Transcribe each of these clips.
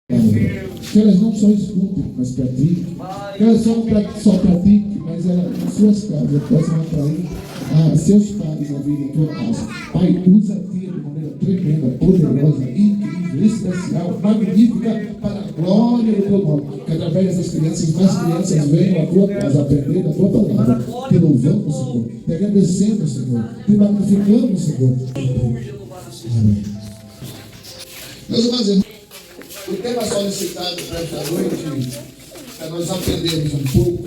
Que elas não só escutem, mas pratiquem. Que elas só pratiquem, mas elas, em suas casas, possam atrair a seus pais a vir na tua casa. Pai, usa a tia de maneira tremenda, poderosa, incrível, especial, magnífica, para a glória do teu nome. Que através dessas crianças, mais crianças venham à tua casa aprender a tua palavra. Te louvamos, Senhor. Te agradecemos, Senhor. Te magnificamos, Senhor. Amém. Meus irmãos, o tema solicitado para esta noite, para nós aprendermos um pouco,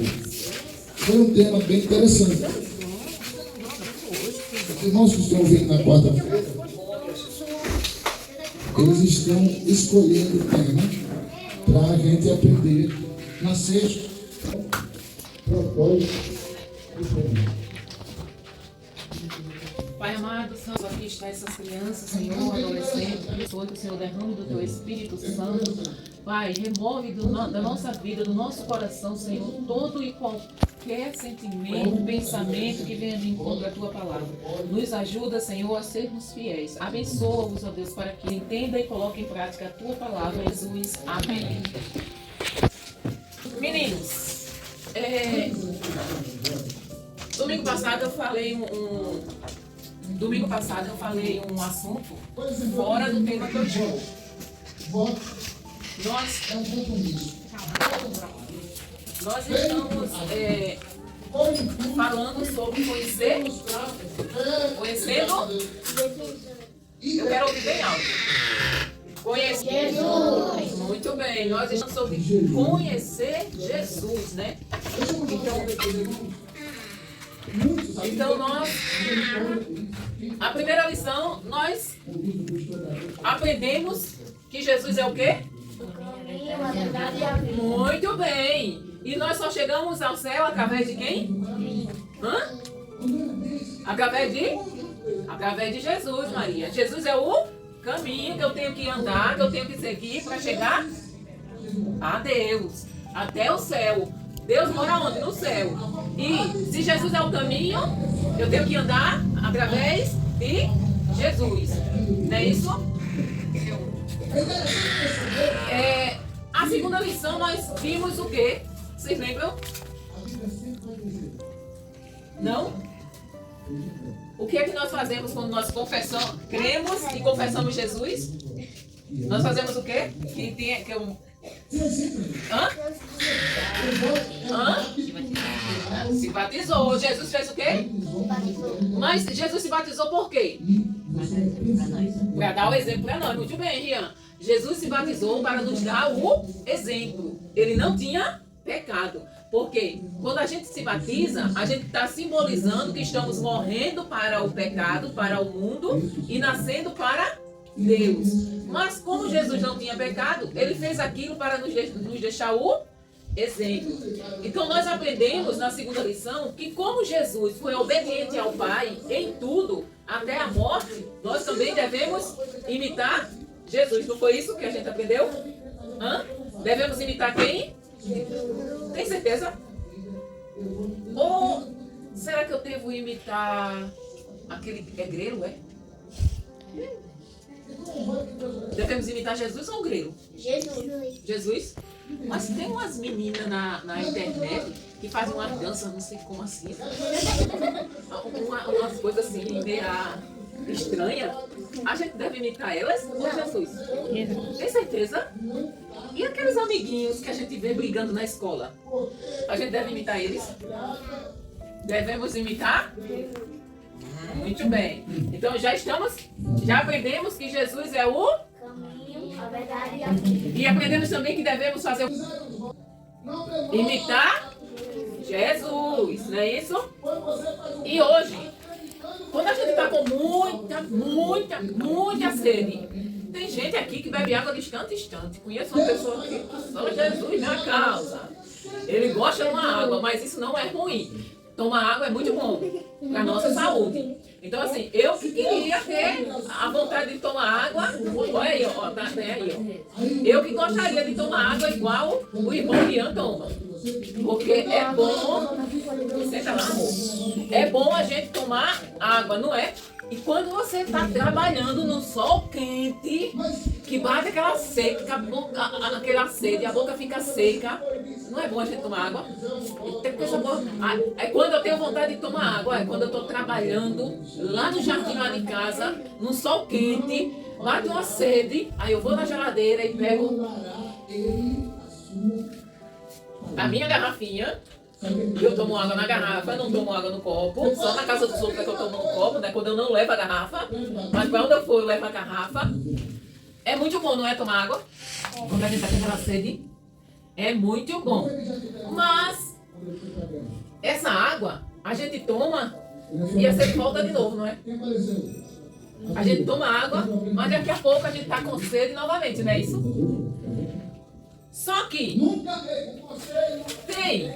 foi um tema bem interessante. Os irmãos que estão vindo na quarta-feira, eles estão escolhendo o tema para a gente aprender na sexta. Propósito do tema. Pai amado, Senhor, aqui está essas crianças, Senhor, adolescentes, abençoa que o Senhor derrame do Teu Espírito Santo. Pai, remove da nossa vida, do nosso coração, Senhor, todo e qualquer sentimento, pensamento que venha de encontro à Tua palavra. Nos ajuda, Senhor, a sermos fiéis. Abençoa-os, ó Deus, para que entenda e coloque em prática a Tua palavra, Jesus. Amém. Meninos, domingo passado eu falei um assunto fora do tema que eu tive. Voto Nós é um compromisso. estamos falando sobre conhecendo. Eu quero ouvir bem alto. Conhecer Jesus. Muito bem. Nós estamos sobre conhecer Jesus, né? Então nós, a primeira lição, nós aprendemos que Jesus é o quê? Muito bem. E nós só chegamos ao céu através de quem? Através de Jesus, Maria. Jesus é o caminho que eu tenho que andar, que eu tenho que seguir para chegar a Deus, até o céu. Deus mora onde? No céu. E se Jesus é o caminho, eu tenho que andar através de Jesus. Não é isso? A segunda lição nós vimos o quê? Vocês lembram? Não? O que é que nós fazemos quando nós cremos e confessamos Jesus? Nós fazemos o quê? Se batizou. Jesus fez o quê? Mas Jesus se batizou por quê? Para dar o exemplo para nós. Muito bem, Rian. Jesus se batizou para nos dar o exemplo. Ele não tinha pecado. Porque quando a gente se batiza, a gente está simbolizando que estamos morrendo para o pecado, para o mundo e nascendo para Deus. Mas como Jesus não tinha pecado, ele fez aquilo para nos deixar o exemplo. Então nós aprendemos na segunda lição que como Jesus foi obediente ao Pai em tudo, até a morte, nós também devemos imitar Jesus. Não foi isso que a gente aprendeu? Devemos imitar quem? Tem certeza? Ou será que eu devo imitar aquele grelo, é? Devemos imitar Jesus ou o grelo? Jesus? Mas tem umas meninas na internet que fazem uma dança, não sei como assim. Umas coisas assim, meio estranhas. A gente deve imitar elas ou Jesus? Tem certeza? E aqueles amiguinhos que a gente vê brigando na escola? A gente deve imitar eles? Devemos imitar? Muito bem. Então já aprendemos que Jesus é o caminho, a verdade e a vida. E aprendemos também que devemos fazer imitar Jesus, não é isso? E hoje, quando a gente está com muita sede, tem gente aqui que bebe água de instante em instante. Conheço uma pessoa aqui que só Jesus na causa. Ele gosta de uma água, mas isso não é ruim. Tomar água é muito bom para a nossa saúde. Então, assim, eu que queria ter a vontade de tomar água, olha aí, ó, tá aí, ó. Eu que gostaria de tomar água igual o irmão Ian toma. Porque é bom, senta lá, amor. É bom a gente tomar água, não é? E quando você está trabalhando no sol quente, que bate aquela seca, aquela sede, a boca fica seca. Não é bom a gente tomar água? Tem coisa boa. Aí quando eu tenho vontade de tomar água, é quando eu estou trabalhando lá no jardim lá de casa, num sol quente, bate uma sede, aí eu vou na geladeira e pego a minha garrafinha. Eu tomo água na garrafa, não tomo água no copo. Só na casa dos outros é que eu tomo no copo, né? Quando eu não levo a garrafa. Mas quando eu for, eu levo a garrafa. É muito bom, não é, tomar água? Quando a gente tá com aquela sede. É muito bom. Mas essa água, a gente toma e a sede volta de novo, não é? A gente toma água, mas daqui a pouco a gente tá com sede novamente, não é isso? Só que tem,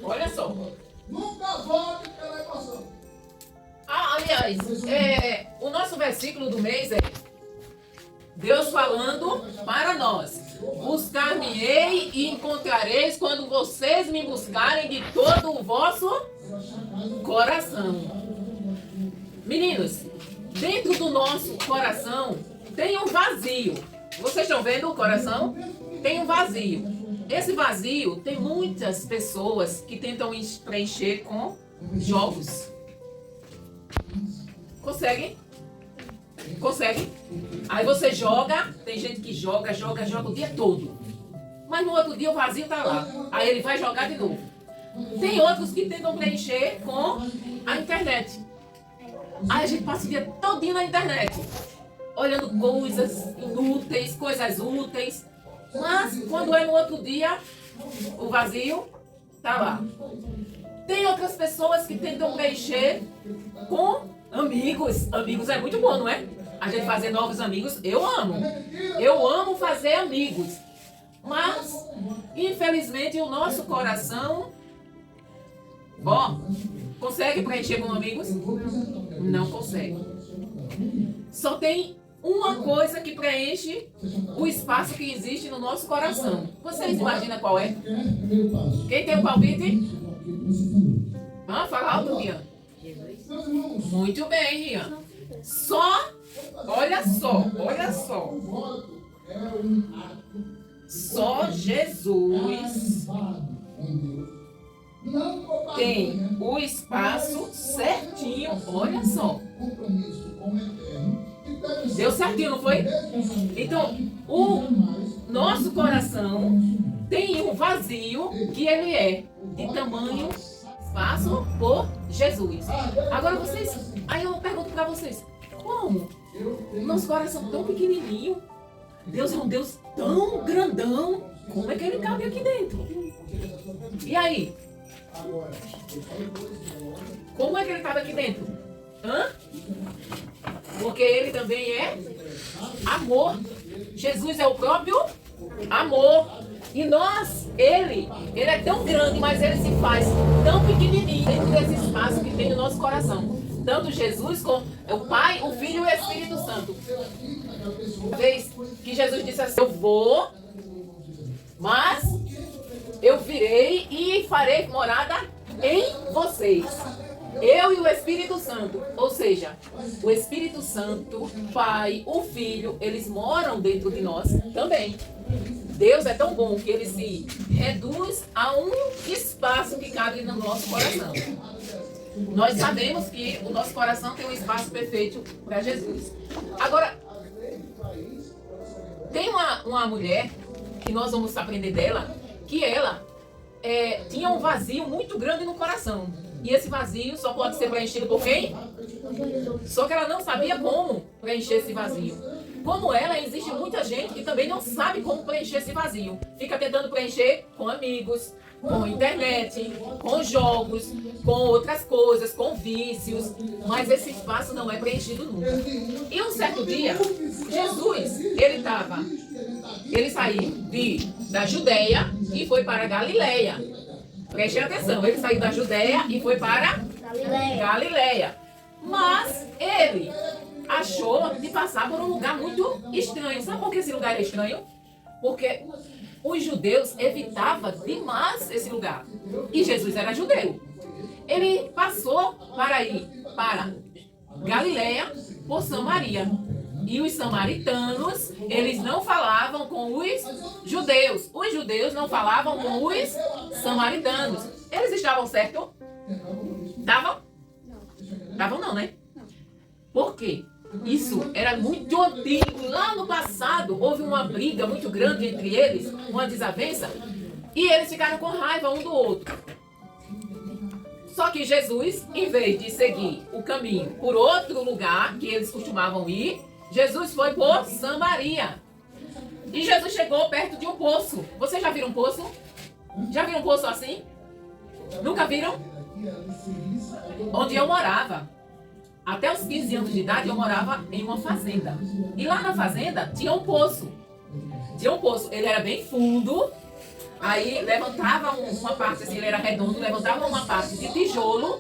olha só. Aliás, o nosso versículo do mês é Deus falando para nós: buscar-me-ei e encontrareis quando vocês me buscarem de todo o vosso coração. Meninos, dentro do nosso coração tem um vazio. Vocês estão vendo o coração? Tem um vazio. Esse vazio tem muitas pessoas que tentam preencher com jogos. Conseguem? Conseguem? Aí você joga, tem gente que joga o dia todo. Mas no outro dia o vazio tá lá. Aí ele vai jogar de novo. Tem outros que tentam preencher com a internet. Aí a gente passa o dia todinho na internet, olhando coisas inúteis, coisas úteis. Mas quando é no outro dia, o vazio tá lá. Tem outras pessoas que tentam preencher com amigos. Amigos é muito bom, não é? A gente fazer novos amigos, eu amo. Eu amo fazer amigos. Mas, infelizmente, o nosso coração, consegue preencher com amigos? Não consegue. Só tem uma coisa que preenche o espaço que existe no nosso coração. Vocês imaginam qual é? Quem tem o palpite? Fala alto, Rian. Muito bem, Rian. Olha só. Só Jesus tem o espaço certinho. Olha só. Deu certinho, não foi? Então, o nosso coração tem um vazio que ele é de tamanho espaço por Jesus. Agora aí eu pergunto para vocês, como? Nosso coração tão pequenininho, Deus é um Deus tão grandão, como é que ele cabe aqui dentro? E aí? Como é que ele cabe aqui dentro? Porque ele também é amor. Jesus é o próprio amor. E ele é tão grande, mas ele se faz tão pequenininho dentro desse espaço que tem no nosso coração. Tanto Jesus como o Pai, o Filho e o Espírito Santo. Uma vez que Jesus disse assim: eu vou, mas eu virei e farei morada em vocês. Eu e o Espírito Santo. Ou seja, o Espírito Santo, o Pai, o Filho, eles moram dentro de nós também. Deus é tão bom que ele se reduz a um espaço que cabe no nosso coração. Nós sabemos que o nosso coração tem um espaço perfeito para Jesus. Agora, tem uma mulher que nós vamos aprender dela, que ela tinha um vazio muito grande no coração. E esse vazio só pode ser preenchido por quem? Só que ela não sabia como preencher esse vazio. Como ela, existe muita gente que também não sabe como preencher esse vazio. Fica tentando preencher com amigos, com internet, com jogos, com outras coisas, com vícios. Mas esse espaço não é preenchido nunca. E um certo dia, Jesus, ele saiu da Judeia e foi para Galileia. Prestem atenção, ele saiu da Judeia e foi para Galileia. Mas ele achou de passar por um lugar muito estranho. Sabe por que esse lugar é estranho? Porque os judeus evitavam demais esse lugar. E Jesus era judeu. Ele passou para ir para Galileia por Samaria. E os samaritanos, eles não falavam com os judeus. Os judeus não falavam com os samaritanos. Eles estavam certos? Estavam? Estavam não, né? Por quê? Isso era muito antigo. Lá no passado, houve uma briga muito grande entre eles, uma desavença, e eles ficaram com raiva um do outro. Só que Jesus, em vez de seguir o caminho por outro lugar que eles costumavam ir, Jesus foi por Samaria. E Jesus chegou perto de um poço. Vocês já viram um poço? Já viram um poço assim? Nunca viram? Onde eu morava. Até os 15 anos de idade eu morava em uma fazenda. E lá na fazenda tinha um poço. Tinha um poço. Ele era bem fundo. Aí levantava uma parte, assim, ele era redondo, levantava uma parte de tijolo.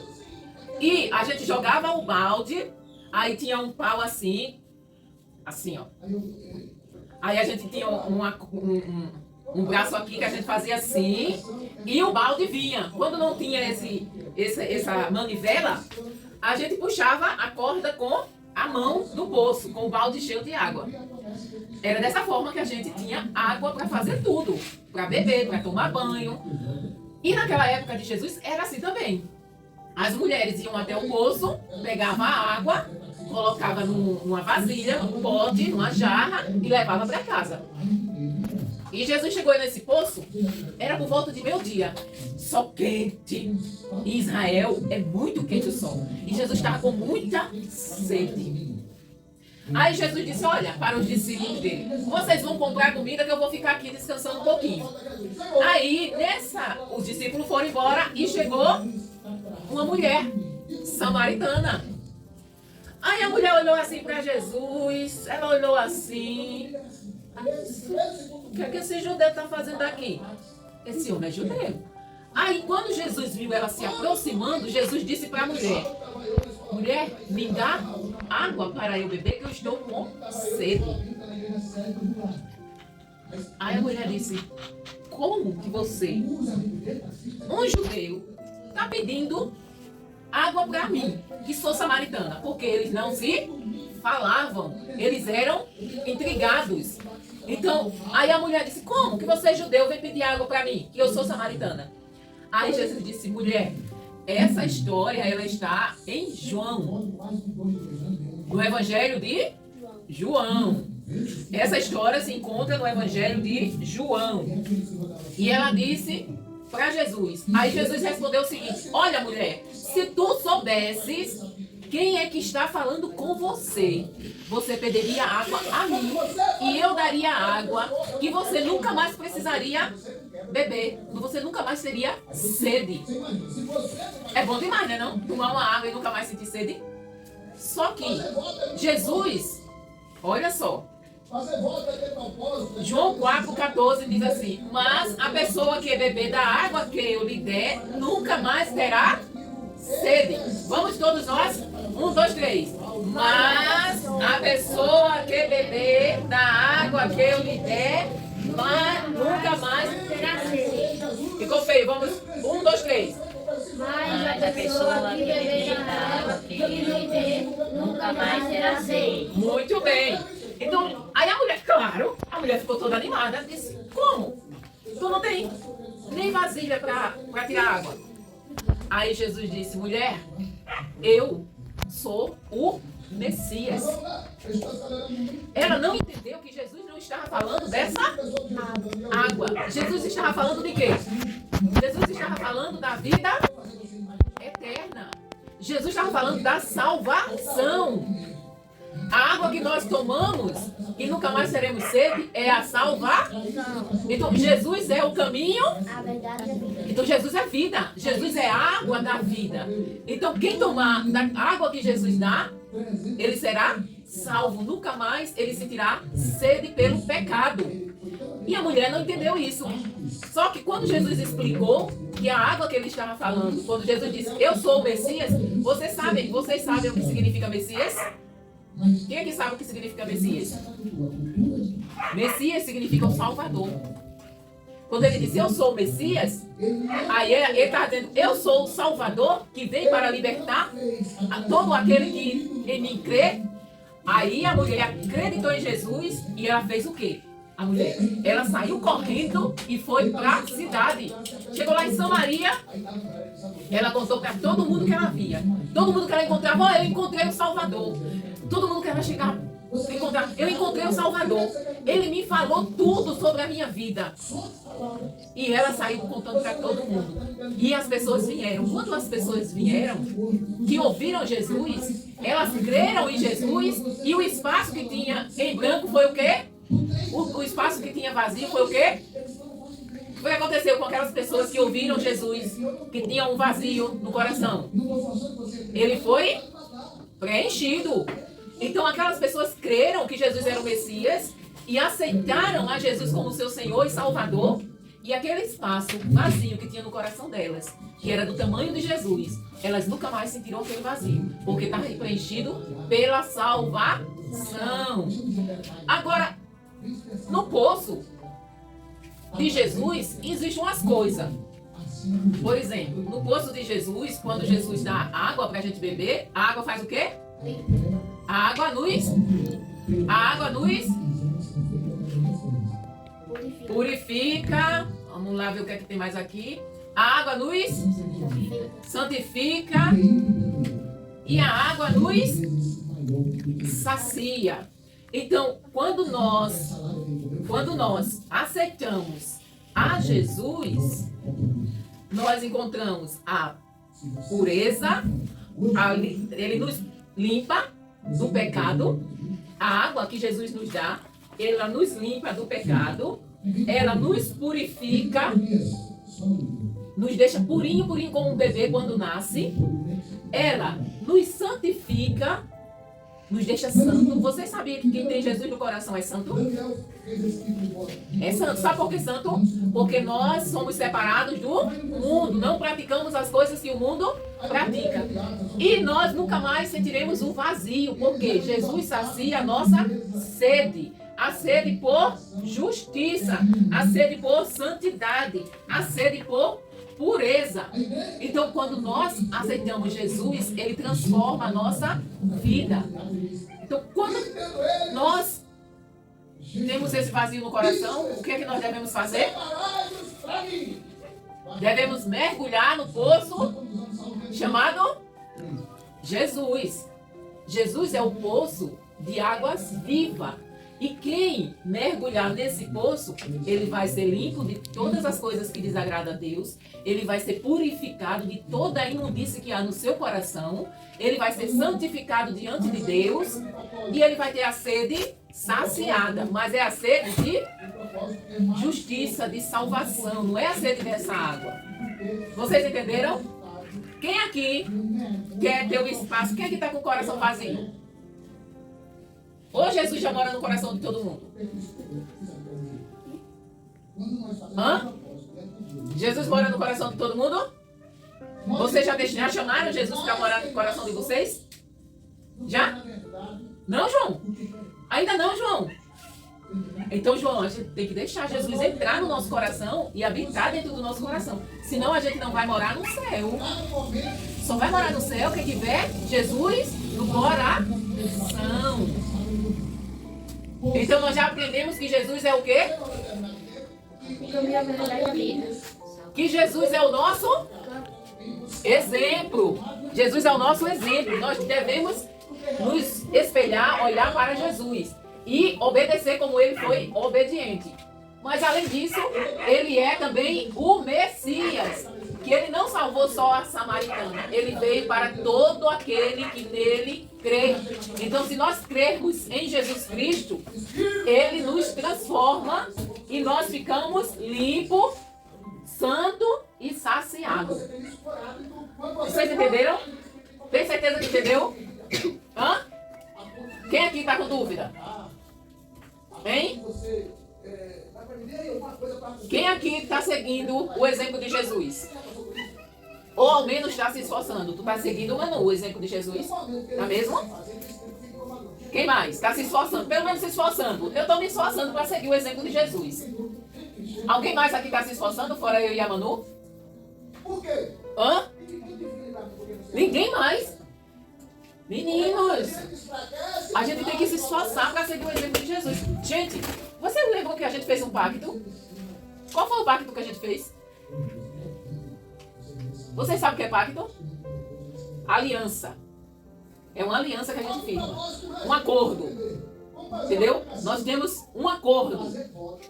E a gente jogava o balde. Aí tinha um pau assim. Assim, ó. Aí a gente tinha um braço aqui que a gente fazia assim. E o balde vinha. Quando não tinha essa manivela, a gente puxava a corda com a mão do poço, com o balde cheio de água. Era dessa forma que a gente tinha água para fazer tudo. Para beber, para tomar banho. E naquela época de Jesus era assim também. As mulheres iam até o poço, pegavam a água, colocava numa vasilha, num pote, numa jarra e levava para casa. E Jesus chegou nesse poço, era por volta de meio-dia. Sol quente. Em Israel é muito quente o sol. E Jesus estava com muita sede. Aí Jesus disse, olha, para os discípulos dele, vocês vão comprar comida que eu vou ficar aqui descansando um pouquinho. Aí, os discípulos foram embora e chegou uma mulher samaritana. Aí a mulher olhou assim para Jesus, ela olhou assim, o que é que esse judeu está fazendo aqui? Esse homem é judeu. Aí quando Jesus viu ela se aproximando, Jesus disse para a mulher, mulher, me dá água para eu beber que eu estou com sede. Aí a mulher disse, como que você, um judeu, está pedindo água para mim, que sou samaritana? Porque eles não se falavam, eles eram intrigados. Então, aí a mulher disse, como que você é judeu vem pedir água para mim, que eu sou samaritana? Aí Jesus disse, mulher, essa história ela está em João, no Evangelho de João. Essa história se encontra no Evangelho de João. E ela disse para Jesus. Aí Jesus respondeu o seguinte, olha mulher, se tu soubesses quem é que está falando com você, você pediria água a mim e eu daria água que você nunca mais precisaria beber. Você nunca mais teria sede. É bom demais, né não? Tomar uma água e nunca mais sentir sede. Só que Jesus, olha só, João 4,14 diz assim, mas a pessoa que beber da água que eu lhe der, nunca mais terá sede. Vamos todos nós? 1, 2, 3. Mas a pessoa que beber da água que eu lhe der, nunca mais terá sede. Ficou feio, vamos? 1, 2, 3. Mas a pessoa que beber da água que lhe der, nunca mais terá sede. Muito bem. Então, aí a mulher, claro, a mulher ficou toda animada, disse, como? Tu não tem nem vasilha para tirar água. Aí Jesus disse, mulher, eu sou o Messias. Ela não entendeu que Jesus não estava falando dessa água. Jesus estava falando de quê? Jesus estava falando da vida eterna. Jesus estava falando da salvação. A água que nós tomamos e nunca mais teremos sede é a salvação. Então Jesus é o caminho. A verdade é vida. Então Jesus é vida. Jesus é a água da vida. Então quem tomar da água que Jesus dá, ele será salvo. Nunca mais ele sentirá sede pelo pecado. E a mulher não entendeu isso. Só que quando Jesus explicou que a água que ele estava falando, quando Jesus disse, eu sou o Messias, vocês sabem o que significa Messias? Quem é que sabe o que significa Messias? Messias significa o Salvador. Quando ele disse, eu sou o Messias, aí ele está dizendo, eu sou o Salvador que vem para libertar a todo aquele que em mim crê Aí a mulher acreditou em Jesus e ela fez o quê? A mulher, ela saiu correndo e foi para a cidade. Chegou lá em Samaria, ela contou para todo mundo que ela via. Todo mundo que ela encontrava, eu encontrei o Salvador. Todo mundo que ela chegava, eu encontrei o Salvador. Ele me falou tudo sobre a minha vida. E ela saiu contando para todo mundo. E as pessoas vieram. Quando as pessoas vieram, que ouviram Jesus, elas creram em Jesus. E o espaço que tinha em branco foi o quê? O espaço que tinha vazio foi o quê? O que aconteceu com aquelas pessoas que ouviram Jesus, que tinham um vazio no coração? Ele foi preenchido. Então aquelas pessoas creram que Jesus era o Messias e aceitaram a Jesus como seu Senhor e Salvador. E aquele espaço vazio que tinha no coração delas, que era do tamanho de Jesus, elas nunca mais sentiram aquele vazio, porque estava preenchido pela salvação. Agora, no poço de Jesus existem umas coisas. Por exemplo, no poço de Jesus, quando Jesus dá água para a gente beber, a água faz o quê? A água nos purifica. Vamos lá ver o que é que tem mais aqui. A água nos santifica e a água nos sacia. Então, quando nós aceitamos a Jesus, nós encontramos a pureza, ele nos limpa do pecado. A água que Jesus nos dá, ela nos limpa do pecado, ela nos purifica, nos deixa purinho como um bebê quando nasce, ela nos santifica, nos deixa santo. Você sabia que quem tem Jesus no coração é santo? É santo. Sabe por que santo? Porque nós somos separados do mundo. Não praticamos as coisas que o mundo pratica. E nós nunca mais sentiremos um vazio. Porque Jesus sacia a nossa sede. A sede por justiça. A sede por santidade. A sede por pureza. Então, quando nós aceitamos Jesus, Ele transforma a nossa vida. Então, quando nós temos esse vazio no coração, o que é que nós devemos fazer? Devemos mergulhar no poço chamado Jesus. Jesus é o poço de águas vivas. E quem mergulhar nesse poço, ele vai ser limpo de todas as coisas que desagradam a Deus. Ele vai ser purificado de toda a imundície que há no seu coração. Ele vai ser santificado diante de Deus. E ele vai ter a sede saciada. Mas é a sede de justiça, de salvação. Não é a sede dessa água. Vocês entenderam? Quem aqui quer ter o espaço? Quem aqui está com o coração vazio? Ou Jesus já mora no coração de todo mundo? Hã? Jesus mora no coração de todo mundo? Vocês já chamaram Jesus para morar no coração de vocês? Já? Não, João? Ainda não, João? Então, João, a gente tem que deixar Jesus entrar no nosso coração e habitar dentro do nosso coração. Senão a gente não vai morar no céu. Só vai morar no céu quem tiver Jesus no coração. Então nós já aprendemos que Jesus é o quê? O caminho, a verdade e a vida. Que Jesus é o nosso exemplo. Jesus é o nosso exemplo. Nós devemos nos espelhar, olhar para Jesus e obedecer como ele foi obediente. Mas além disso, ele é também o Messias, que ele não salvou só a samaritana, ele veio para todo aquele que nele crê. Então, se nós crermos em Jesus Cristo, ele nos transforma e nós ficamos limpos, santo e saciados. Vocês entenderam? Tem certeza que entendeu? Hã? Quem aqui está com dúvida? Hein? Quem aqui está seguindo o exemplo de Jesus? Ou ao menos está se esforçando. Tu está seguindo, Manu, o exemplo de Jesus? Tá mesmo? Quem mais? Está se esforçando. Pelo menos se esforçando. Eu estou me esforçando para seguir o exemplo de Jesus. Alguém mais aqui está se esforçando, fora eu e a Manu? Por quê? Hã? Ninguém mais. Meninos, a gente tem que se esforçar para seguir o exemplo de Jesus. Gente, vocês lembram que a gente fez um pacto? Qual foi o pacto que a gente fez? Vocês sabem o que é pacto? Aliança. É uma aliança que a gente firma. Um acordo. Entendeu? Nós temos um acordo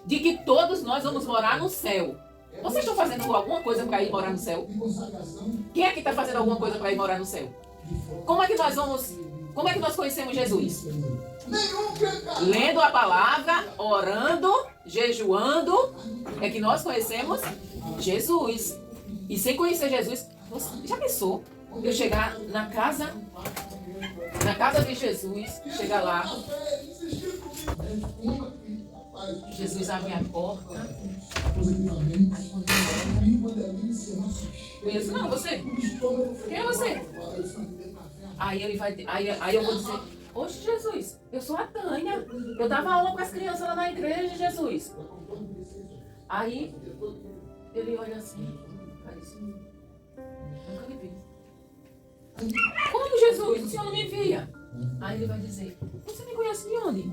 de que todos nós vamos morar no céu. Vocês estão fazendo alguma coisa para ir morar no céu? Quem é que está fazendo alguma coisa para ir morar no céu? Como é que nós conhecemos Jesus? Lendo a palavra, orando, jejuando, é que nós conhecemos Jesus. E sem conhecer Jesus, você já pensou? Eu chegar na casa de Jesus, chegar lá, Jesus abre a porta. Conheço não, você? Quem é você? Aí eu vou dizer, oxe Jesus, eu sou a Tânia. Eu dava aula para as crianças lá na igreja, Jesus. Aí ele olha assim, faz assim, nunca me vi. Como Jesus? O senhor não me via? Aí ele vai dizer, você me conhece de onde?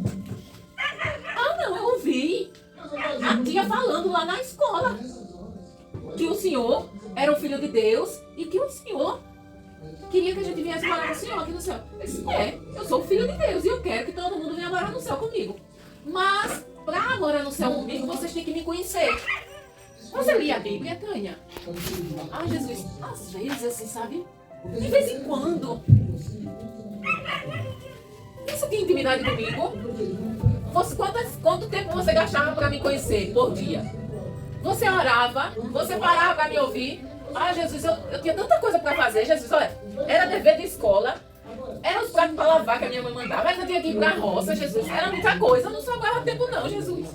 Ah não, eu ouvi a tia falando lá na escola que o senhor era o filho de Deus e que o senhor queria que a gente viesse morar com o senhor aqui no céu. Eu disse, eu sou o filho de Deus e eu quero que todo mundo venha morar no céu comigo. Mas, para morar no céu comigo, vocês têm que me conhecer. Você lia a Bíblia, Tânia? Ah, Jesus, às vezes assim, sabe? De vez em quando. Você tem intimidade comigo? Quanto tempo você gastava para me conhecer por dia? Você orava? Você parava para me ouvir? Ah, Jesus, eu tinha tanta coisa para fazer. Jesus, olha, era dever de escola, era os pratos para lavar que a minha mãe mandava, mas eu tinha que ir para a roça, Jesus. Era muita coisa, não sobrava tempo não, Jesus.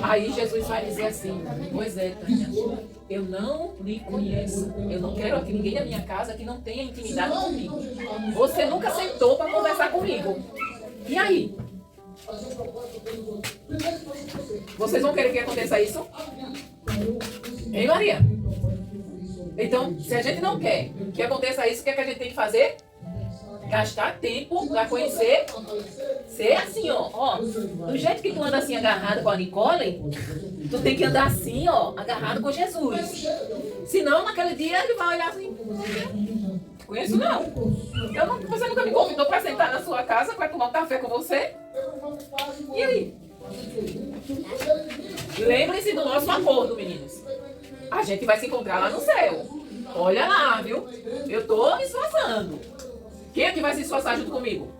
Aí Jesus vai dizer assim, pois é, Tânia, eu não lhe conheço. Eu não quero que ninguém na minha casa que não tenha intimidade comigo. Você nunca sentou para conversar comigo. E aí? Vocês vão querer que aconteça isso? Hein, Maria? Então, se a gente não quer que aconteça isso, o que é que a gente tem que fazer? Gastar tempo para conhecer. Ser assim, ó. Do jeito que tu anda assim agarrado com a Nicole, tu tem que andar assim, ó, agarrado com Jesus. Senão, naquele dia, ele vai olhar assim. Conheço não. Você nunca me convidou para sentar na sua casa para tomar um café com você? E aí? Lembre-se do nosso acordo, meninos. A gente vai se encontrar lá no céu. Olha lá, viu? Eu tô me esforçando. Quem é que vai se esforçar junto comigo?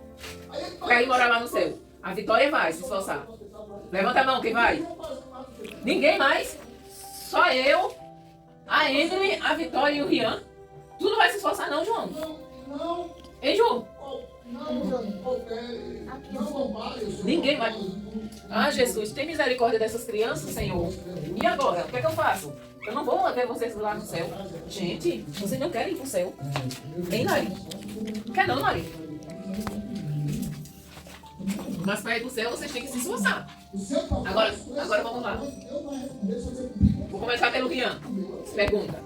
Pra ir morar lá no céu. A Vitória vai se esforçar. Levanta a mão, quem vai? Ninguém mais? Só eu, a Emily, a Vitória e o Rian. Tu não vai se esforçar não, João? Hein, João? Ninguém vai. Ah, Jesus, tem misericórdia dessas crianças, Senhor. E agora? O que é que eu faço? Eu não vou ver vocês lá no céu. Gente, vocês não querem ir pro céu. Hein, Lari? Quer não, Lari? Mas para ir pro céu, vocês têm que se esforçar. Agora vamos lá. Vou começar pelo Rian. Pergunta.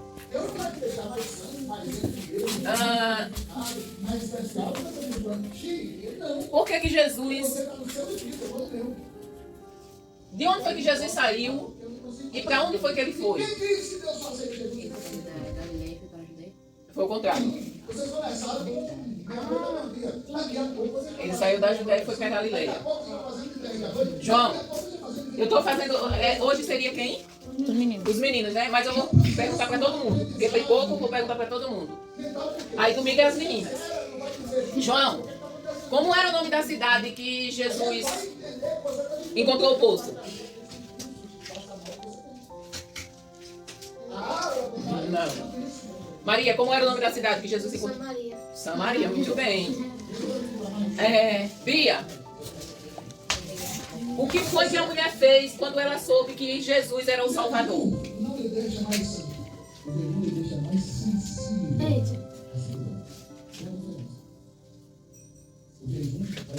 Por que Jesus... De onde foi que Jesus saiu? E para onde foi que ele foi? Foi o contrário. Ele saiu da Judéia e foi para a Galileia. João, eu estou fazendo... hoje seria quem? Os meninos. Os meninos, né? Mas eu vou perguntar para todo mundo. Porque tem pouco, vou perguntar para todo mundo. Aí domingo é as meninas. João, como era o nome da cidade que Jesus encontrou o poço? Não. Maria, como era o nome da cidade que Jesus encontrou? Samaria. Samaria, muito bem. Bia, o que foi que a mulher fez quando ela soube que Jesus era o Salvador?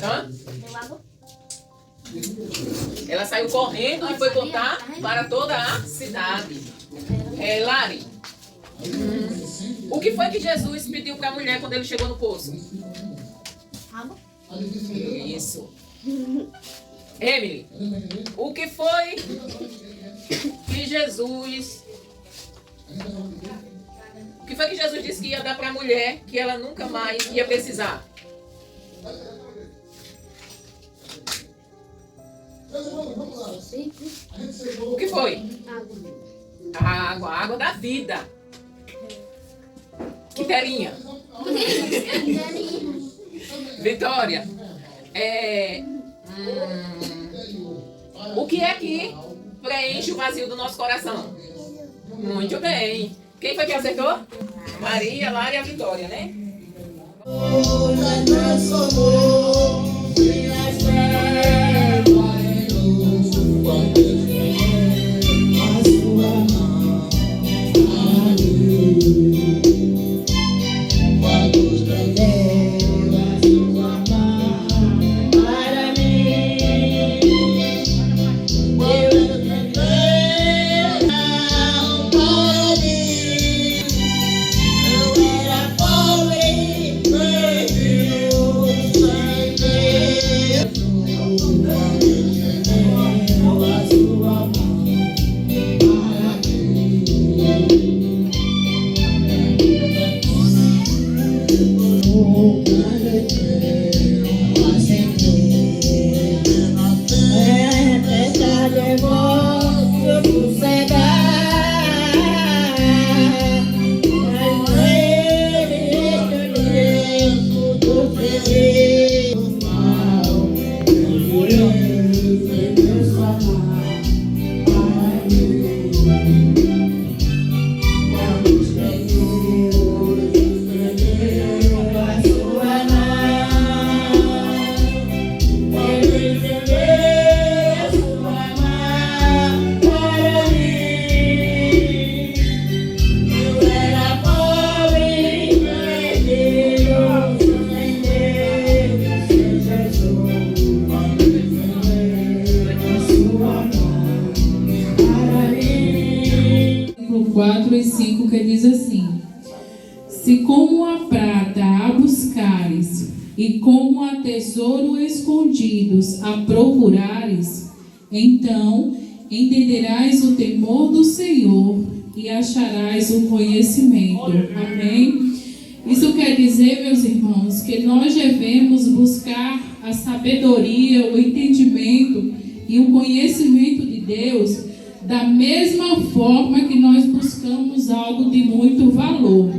Hã? Ela saiu correndo e foi contar para toda a cidade. Lari, O que foi que Jesus pediu para a mulher quando ele chegou no poço? Água. Isso. Emily, o que foi que Jesus... O que foi que Jesus disse que ia dar para a mulher que ela nunca mais ia precisar? O que foi? A água da vida. Que telinha? Vitória. O que é que preenche o vazio do nosso coração? Muito bem. Quem foi que acertou? Maria, Lara e a Vitória, né? Versículo 4 e 5 que diz assim: se como a prata a buscares, e como a tesouro escondidos a procurares, então entenderás o temor do Senhor e acharás o conhecimento. Amém? Isso quer dizer, meus irmãos, que nós devemos buscar a sabedoria, o entendimento e o conhecimento de Deus da mesma forma que nós buscamos algo de muito valor.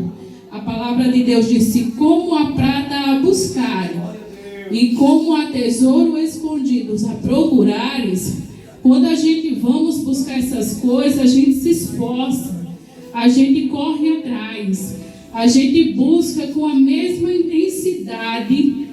A palavra de Deus disse: como a prata a buscares e como a tesouro escondidos a procurares. Quando a gente vamos buscar essas coisas, a gente se esforça, a gente corre atrás, a gente busca com a mesma intensidade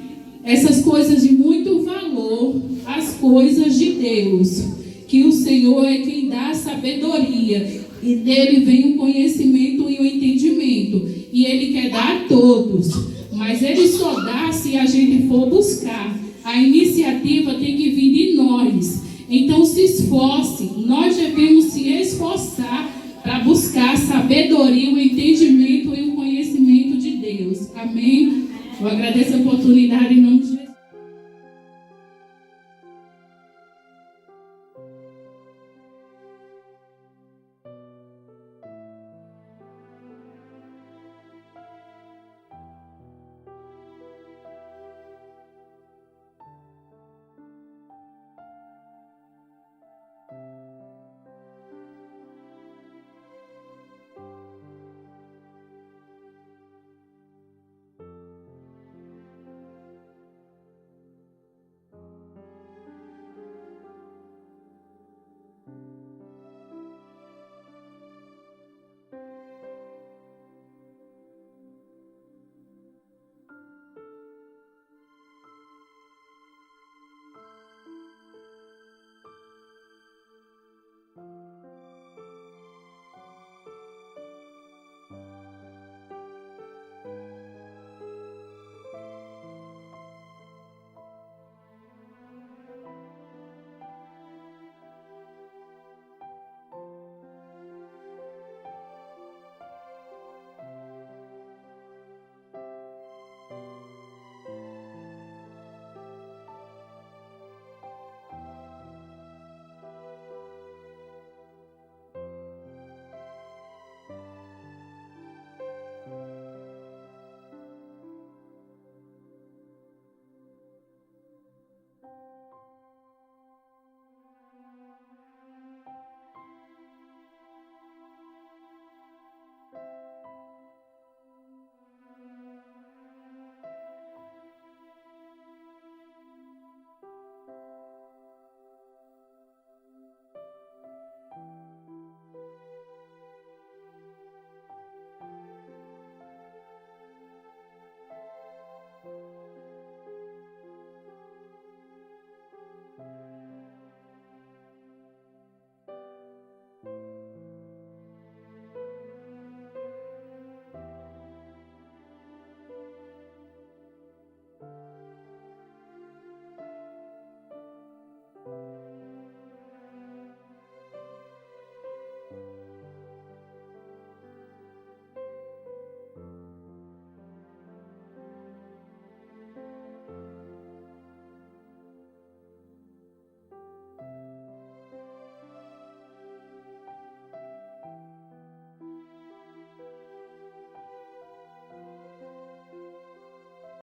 essas coisas de muito valor, as coisas de Deus, que o Senhor é quem dá a sabedoria, e dele vem o conhecimento e o entendimento, e ele quer dar a todos, mas ele só dá se a gente for buscar. A iniciativa tem que vir de nós. Então se esforce, nós devemos se esforçar para buscar a sabedoria, o entendimento e o conhecimento de Deus. Amém? Eu agradeço a oportunidade.